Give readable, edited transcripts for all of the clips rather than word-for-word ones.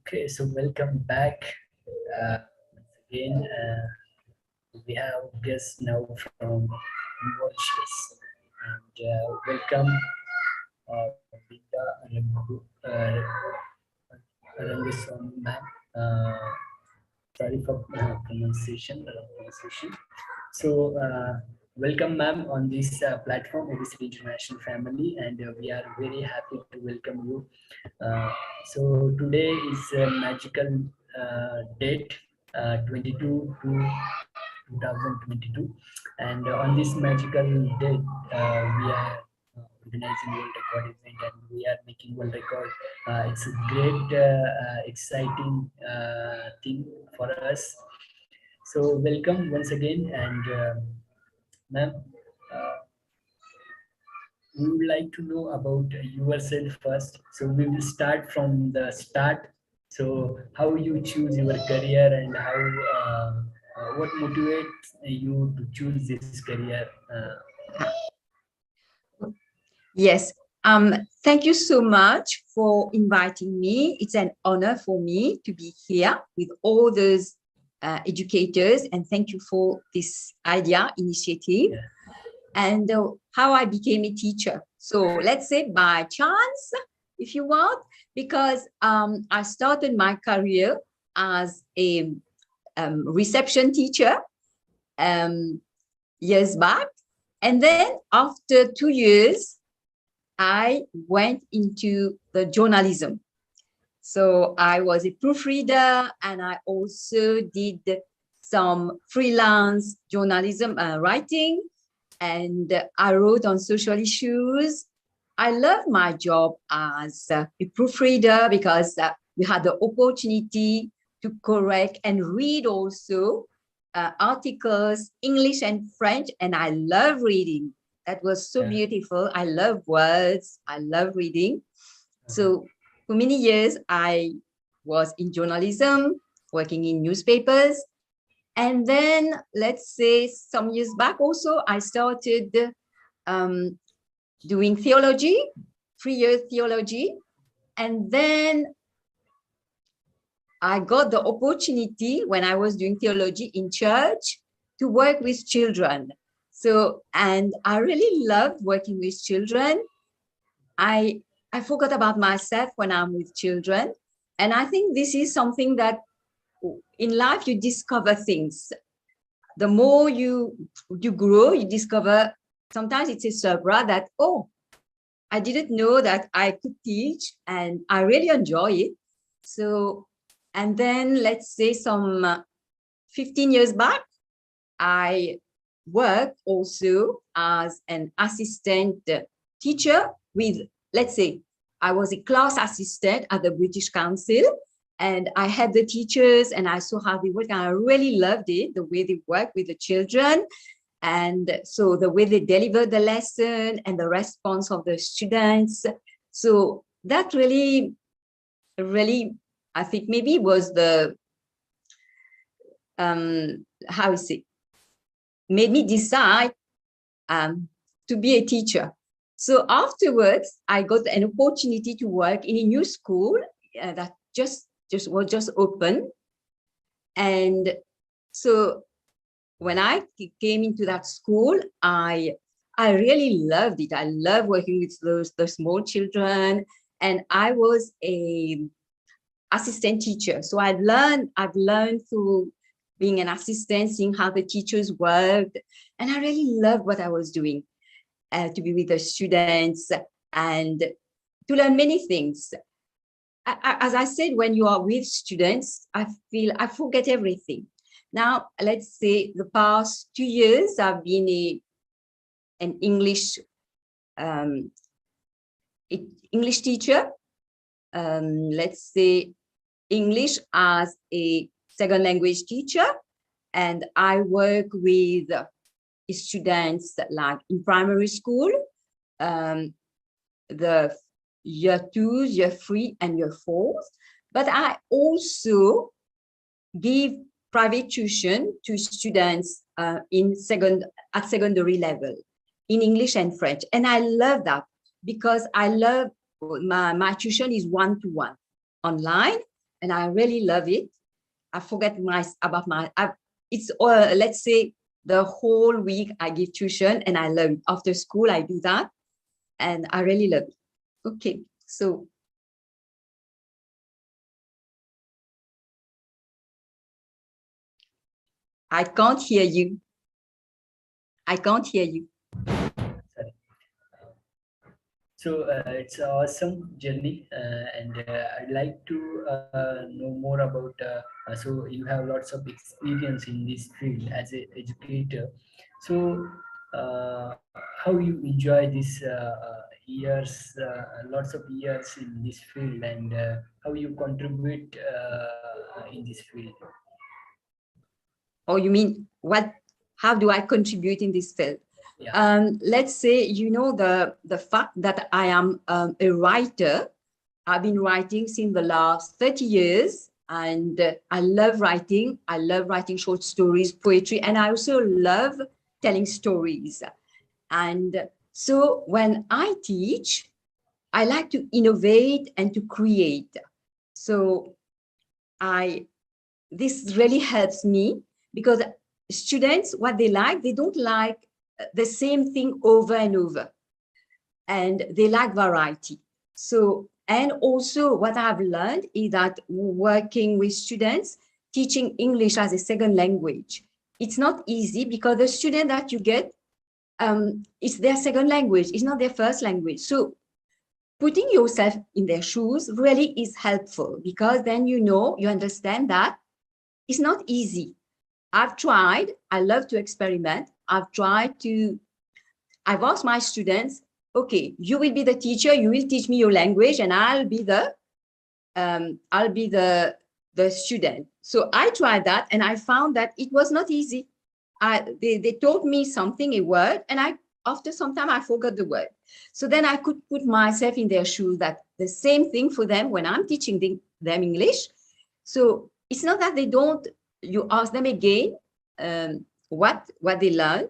Okay, so welcome back once again. We have guests now from Mauritius, and welcome Binda Rangaswamy ma'am. Sorry for pronunciation. So, welcome, ma'am, on this platform, Obesity International Family, and we are very happy to welcome you. So, today is a magical date, 22 to 2022, and on this magical date, we are organizing world record event, and we are making world record. It's a great, exciting thing for us. So welcome once again, and ma'am, uh, we would like to know about yourself first. So we will start from the start. So how you choose your career and how what motivates you to choose this career? Yes. Thank you so much for inviting me. It's an honor for me to be here with all those educators, and thank you for this initiative. Yeah. And how I became a teacher. So let's say by chance, if you want, because I started my career as a reception teacher years back. And then after 2 years, I went into the journalism. So I was a proofreader, and I also did some freelance journalism writing, and I wrote on social issues. I love my job as a proofreader because we had the opportunity to correct and read also articles, English and French, and I love reading. That was so beautiful. I love words. I love reading. So for many years, I was in journalism, working in newspapers. And then, let's say some years back also, I started doing theology, 3-year theology. And then I got the opportunity when I was doing theology in church to work with children. So, and I really loved working with children. I forgot about myself when I'm with children. And I think this is something that in life you discover things. The more you grow, you discover, sometimes it's a surprise that, oh, I didn't know that I could teach, and I really enjoy it. So, and then let's say some 15 years back, I worked also as an assistant teacher with, let's say, I was a class assistant at the British Council, and I had the teachers and I saw how they work, and I really loved it, the way they work with the children. And so the way they deliver the lesson and the response of the students. So that really, I think maybe was the, how is it, made me decide to be a teacher. So afterwards, I got an opportunity to work in a new school that was just open. And so when I came into that school, I really loved it. I love working with the small children, and I was a assistant teacher. So I've learned through being an assistant, seeing how the teachers worked, and I really loved what I was doing, to be with the students and to learn many things. As I said, when you are with students, I feel I forget everything. Now, let's say the past 2 years, I've been an English teacher. Let's say English as a second language teacher, and I work with students like in primary school, the year 2s, year 3, and year 4s. But I also give private tuition to students at secondary level in English and French. And I love that because I love my tuition is one-to-one online. and I really love it. I forget it's let's say the whole week I give tuition and I love it. After school, I do that and I really love it. Okay, so. I can't hear you. I can't hear you. Sorry. So it's an awesome journey, and I'd like to know more about. So you have lots of experience in this field as an educator. So how you enjoy this years, lots of years in this field, and how you contribute in this field? Oh, you mean what? How do I contribute in this field? Yeah. Let's say, you know, the fact that I am a writer. I've been writing since the last 30 years, and I love writing. I love writing short stories, poetry, and I also love telling stories. And so when I teach, I like to innovate and to create. So this really helps me because students, what they don't like the same thing over and over, and they like variety. So, and also what I've learned is that working with students, teaching English as a second language, it's not easy because the student that you get, it's their second language, it's not their first language. So putting yourself in their shoes really is helpful because then you understand that it's not easy. I've tried, I love to experiment. I've asked my students, okay, you will be the teacher, you will teach me your language, and I'll be the student. So I tried that and I found that it was not easy. They taught me something, a word, and after some time I forgot the word. So then I could put myself in their shoes that the same thing for them when I'm teaching them English. So it's not that you ask them again what they learned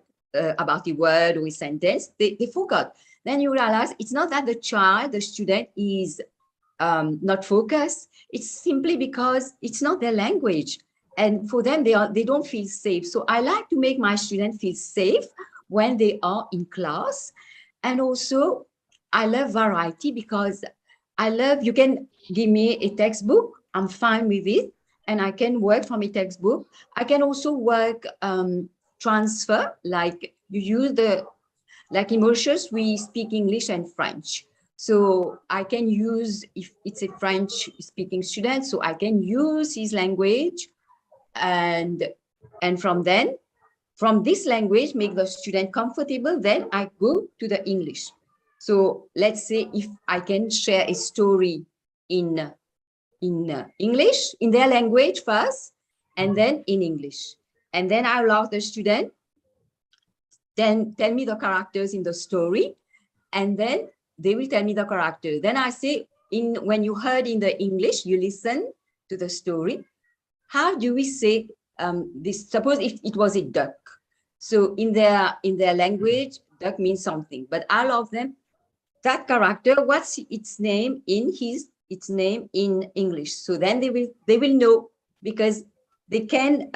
about the word or a sentence, they forgot. Then you realize it's not that the student is not focused. It's simply because it's not their language. And for them, they don't feel safe. So I like to make my students feel safe when they are in class. And also, I love variety because you can give me a textbook, I'm fine with it. And I can work from a textbook. I can also work transfer, like you use like in Mauritius, we speak English and French. So I can use, if it's a French speaking student, so I can use his language and from this language, make the student comfortable, then I go to the English. So let's say if I can share a story in English, in their language first, and then in English. And then I allow the student, then tell me the characters in the story, and then they will tell me the character. Then I say, when you heard in the English, you listen to the story. How do we say this? Suppose if it was a duck. So in their language, duck means something, but all of them, that character, what's its name in English? So then they will know because they can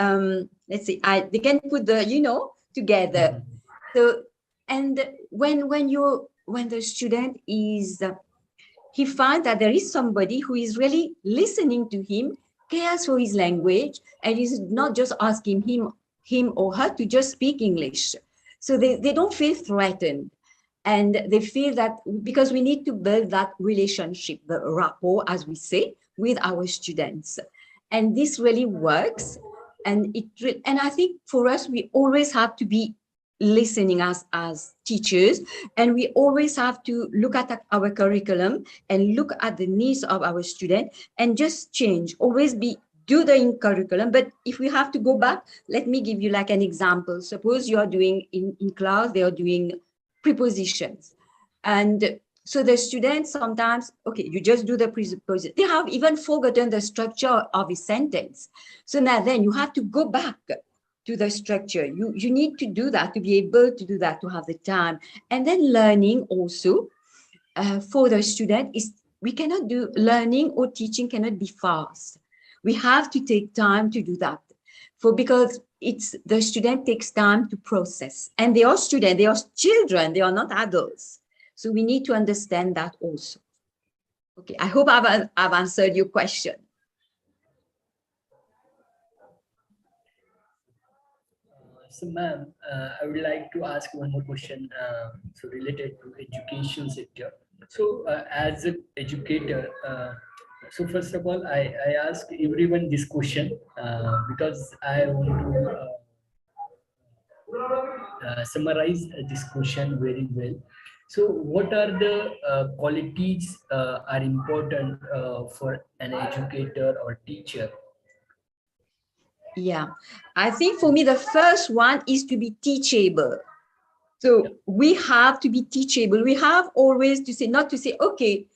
let's say they can put together. So and when the student is he finds that there is somebody who is really listening to him, cares for his language, and is not just asking him or her to just speak English. So they don't feel threatened. And they feel that because we need to build that relationship, the rapport, as we say, with our students. And this really works. And I think for us, we always have to be listening as teachers, and we always have to look at our curriculum and look at the needs of our student and just change, always do the curriculum. But if we have to go back, let me give you like an example. Suppose you are doing in class, they are doing prepositions. And so the students sometimes, okay, you just do the preposition. They have even forgotten the structure of a sentence. So now then you have to go back to the structure. You need to do that, to be able to do that, to have the time. And then learning also for the student is, we cannot do learning or teaching cannot be fast. We have to take time to do that because the student takes time to process, and they are students, they are children, they are not adults. So we need to understand that also. Okay, I hope I've answered your question. So, ma'am, I would like to ask one more question. So, related to education sector. So, as an educator, so first of all, I ask everyone this question because I want to summarize this question very well. So, what are the qualities are important for an educator or teacher? Yeah, I think for me, the first one is to be teachable. So we have to be teachable. We have always to say, not to say, okay,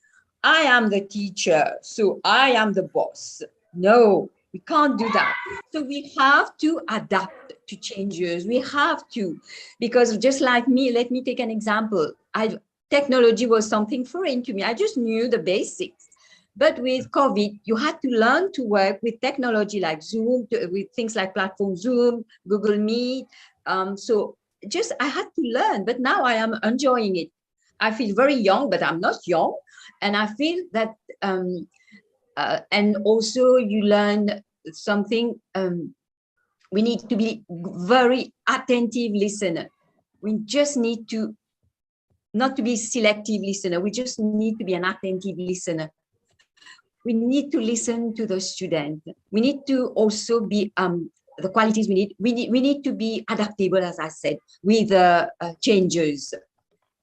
I am the teacher, so I am the boss. No, we can't do that. So we have to adapt to changes. We have to, because just like me, let me take an example. Technology was something foreign to me. I just knew the basics. But with COVID, you had to learn to work with technology like Zoom, with things like platform Zoom, Google Meet. So just I had to learn, but now I am enjoying it. I feel very young, but I'm not young. And I feel that, and also you learn something, we need to be very attentive listener. We just need to, not to be selective listener, we just need to be an attentive listener. We need to listen to the student. We need to also be, the qualities we need. We need to be adaptable, as I said, with changes,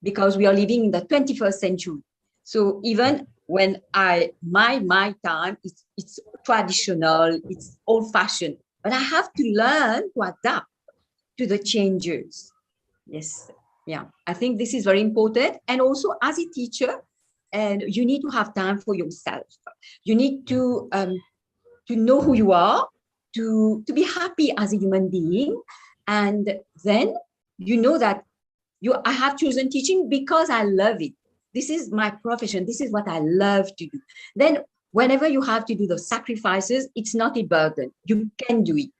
because we are living in the 21st century. So even when my time, it's traditional, it's old fashioned, but I have to learn to adapt to the changes. Yes, yeah, I think this is very important. And also as a teacher, and you need to have time for yourself. You need to know who you are, to be happy as a human being. And then you know that I have chosen teaching because I love it. This is my profession. This is what I love to do. Then whenever you have to do the sacrifices, it's not a burden. You can do it.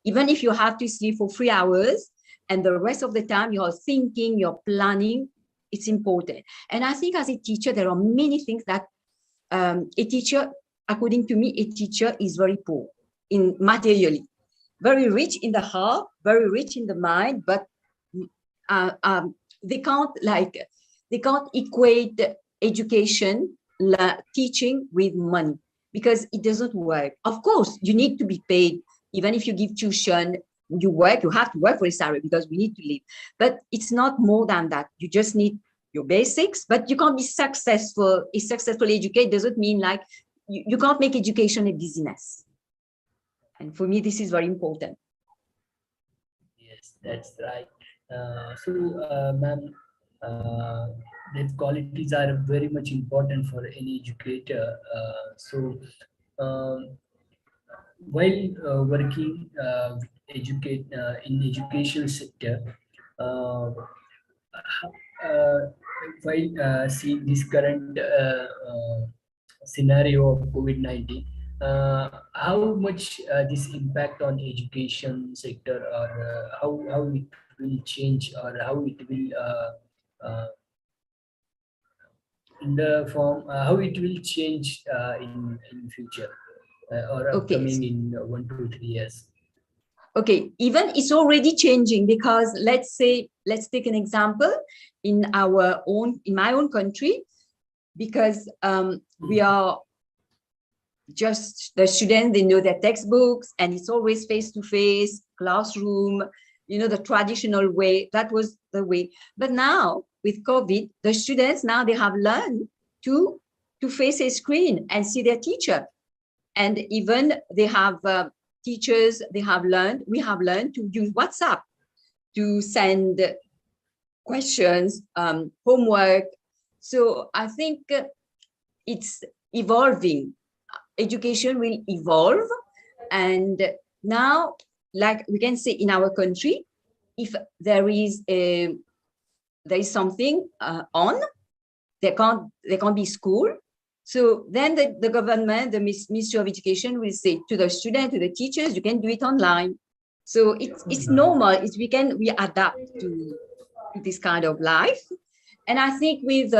Even if you have to sleep for 3 hours and the rest of the time you're thinking, you're planning, it's important. And I think as a teacher, there are many things that a teacher, according to me, a teacher is very poor in materially, very rich in the heart, very rich in the mind, but they can't equate education, teaching with money, because it doesn't work. Of course, you need to be paid. Even if you give tuition, you have to work for a salary because we need to live. But it's not more than that. You just need your basics, but you can't be successful. A successful educator doesn't mean like you can't make education a business. And for me, this is very important. Yes, that's right. Ma'am, these qualities are very much important for any educator. While working in education sector, uh, uh, while seeing this current scenario of COVID-19, how much this impact on education sector, or how it will change, or how it will in the form, how it will change in future, or upcoming in 1 to 3 years? Okay, even it's already changing, because let's take an example in my own country, because we are just the students, they know their textbooks, and it's always face-to-face classroom, the traditional way. That was the way. But now with COVID, the students now they have learned to face a screen and see their teacher, and even they have teachers. We have learned to use WhatsApp to send questions, homework. So I think it's evolving. Education will evolve, and now, like we can say in our country, if there is something on, there can't be school. So then the government, the Ministry of Education will say to the student, to the teachers, you can do it online. So it's normal. We adapt to this kind of life. And I think with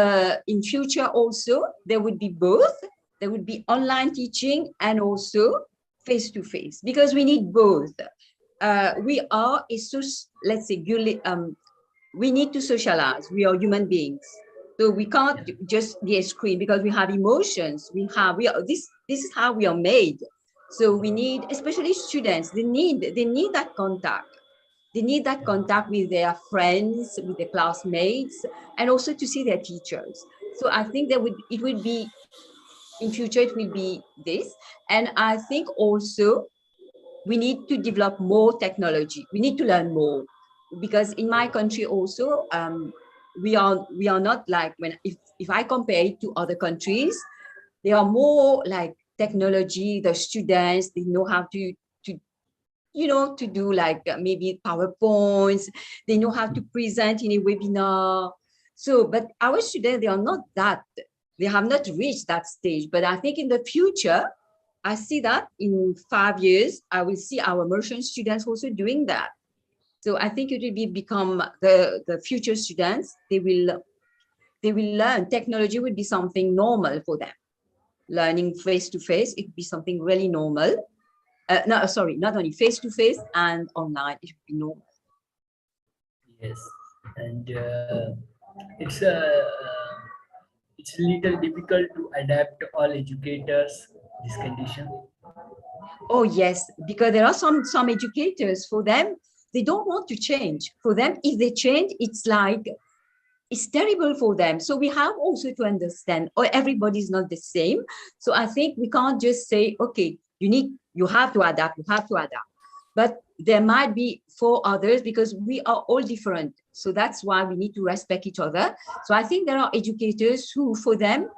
in future also, there would be both. There would be online teaching and also face-to-face, because we need both. We are let's say, we need to socialize. We are human beings. So we can't just be a screen, because we have emotions. This is how we are made. So we need, especially students, they need that contact. They need that contact with their friends, with their classmates, and also to see their teachers. So I think it would be, in future, it will be this. And I think also we need to develop more technology. We need to learn more, because in my country also, we are not like, if I compare it to other countries, they are more like technology. The students, they know how to to do like maybe PowerPoints. They know how to present in a webinar. So, but our students, they are not that. They have not reached that stage. But I think in the future, I see that in 5 years, I will see our immersion students also doing that. So I think it will become the future students. They will learn. Technology would be something normal for them. Learning face-to-face, it would be something really normal. No, sorry, not only face-to-face and online, it would be normal. Yes, and it's a little difficult to adapt all educators this condition. Oh yes, because there are some educators, for them, they don't want to change. For them, if they change, it's terrible for them. So we have also to understand, everybody's not the same. So I think we can't just say, okay, you have to adapt. But there might be for others, because we are all different. So that's why we need to respect each other. So I think there are educators who, for them,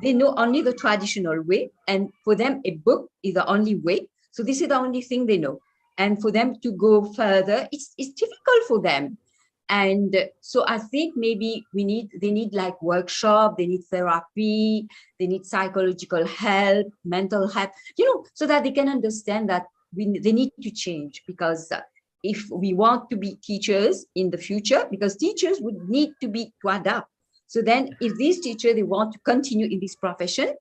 they know only the traditional way. And for them, a book is the only way. So this is the only thing they know. And for them to go further, it's difficult for them. And so I think maybe they need like workshop, they need therapy, they need psychological help, mental help, so that they can understand that they need to change. Because if we want to be teachers in the future, because teachers would need to adapt. So then if these teachers, they want to continue in this profession,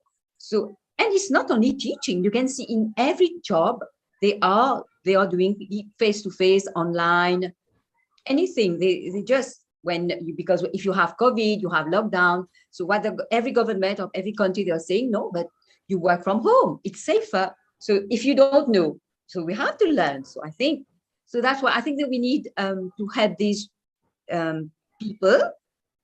and it's not only teaching, you can see in every job, they are doing face-to-face, online, anything. They just, because if you have COVID, you have lockdown. So every government of every country, they are saying, no, but you work from home, it's safer. So if you don't know, so we have to learn. So that's why I think that we need to help these people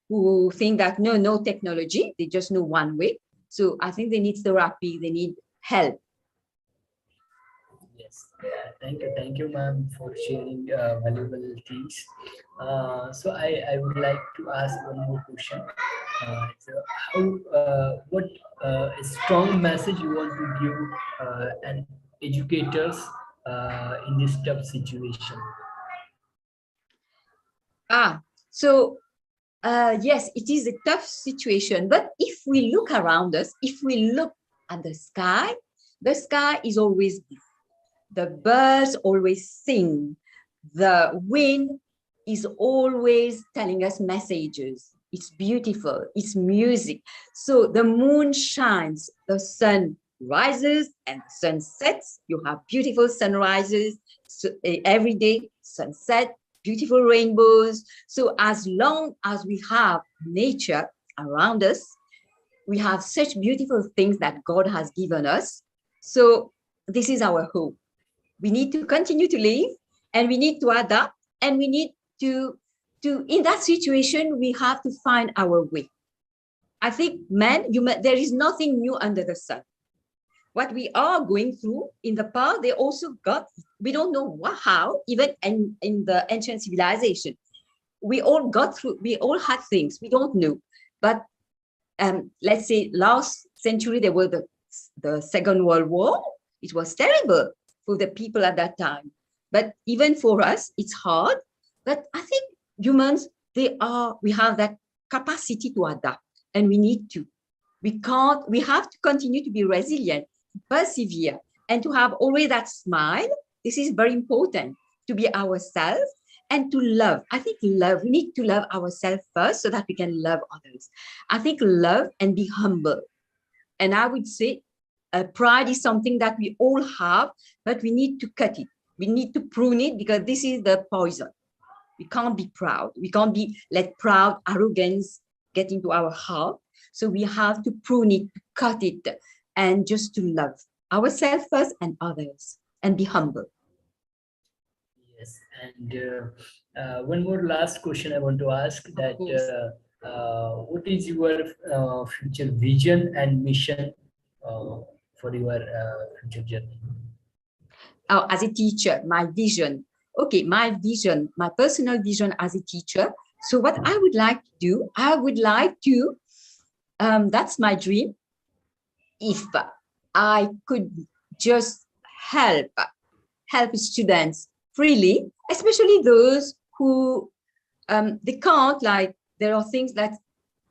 who think that no technology, they just know one way. So I think they need therapy, they need help. Yes, thank you, ma'am, for sharing valuable things. So I would like to ask one more question. What a strong message you want to give and educators in this tough situation? So yes, it is a tough situation, but if we look around us, if we look at the sky is always blue. The birds always sing. The wind is always telling us messages. It's beautiful. It's music. So the moon shines, the sun rises and the sun sets. You have beautiful sunrises every day, sunset, beautiful rainbows. So as long as we have nature around us, we have such beautiful things that God has given us. So this is our hope. We need to continue to live, and we need to adapt, and we need to in that situation, we have to find our way. I think, there is nothing new under the sun. What we are going through in the past, they also we don't know how, even in the ancient civilization, we all had things we don't know. But let's say last century, there were the Second World War. It was terrible for the people at that time. But even for us, it's hard. But I think humans, we have that capacity to adapt, and we need to. we have to continue to be resilient, persevere, and to have always that smile. This is very important, to be ourselves and to love. I think love, we need to love ourselves first so that we can love others. I think love and be humble. And I would say pride is something that we all have, but we need to cut it. We need to prune it, because this is the poison. We can't be proud. We can't be let proud arrogance get into our heart. So we have to prune it, cut it, and just to love ourselves first and others, and be humble. Yes, and one more last question I want to ask, that what is your future vision and mission for your future journey? Oh, as a teacher, my vision. Okay, my vision, my personal vision as a teacher. So what I would like to do, I would like to, that's my dream. If I could just help students freely, especially those who they can't, like, there are things that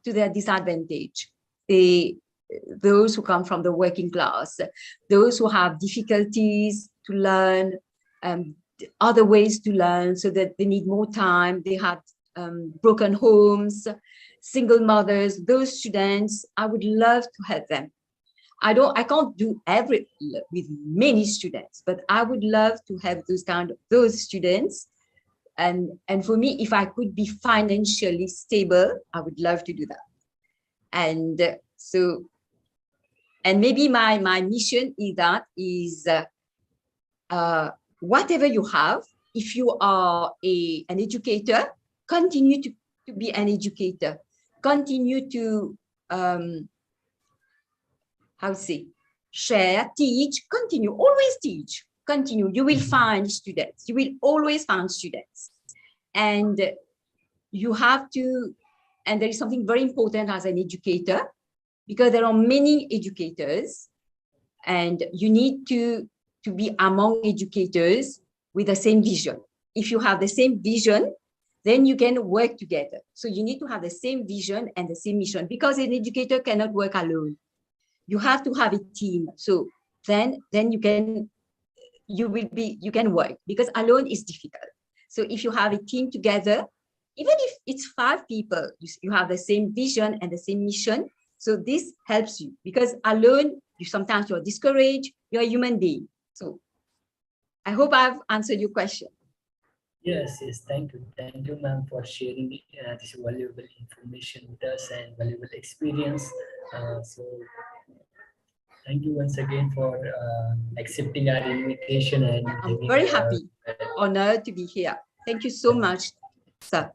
to their disadvantage. Those who come from the working class, those who have difficulties to learn, other ways to learn, so that they need more time, they have broken homes, single mothers, those students, I would love to help them. I can't do every with many students, but I would love to have those students. And for me, if I could be financially stable, I would love to do that. And so, and maybe my mission is whatever you have, if you are an educator, continue to be an educator, continue to share, teach, always teach, continue. You will find students, you will always find students. And you have to, and there is something very important as an educator, because there are many educators, and you need to be among educators with the same vision. If you have the same vision, then you can work together. So you need to have the same vision and the same mission, because an educator cannot work alone. You have to have a team. So then you can work, because alone is difficult. So if you have a team together, even if it's 5 people, you have the same vision and the same mission. So this helps you, because alone, sometimes you're discouraged, you're a human being. So I hope I've answered your question. Yes, thank you, ma'am, for sharing this valuable information with us and valuable experience. So thank you once again for accepting our invitation. And I'm very happy, honored to be here. Thank you so much, sir.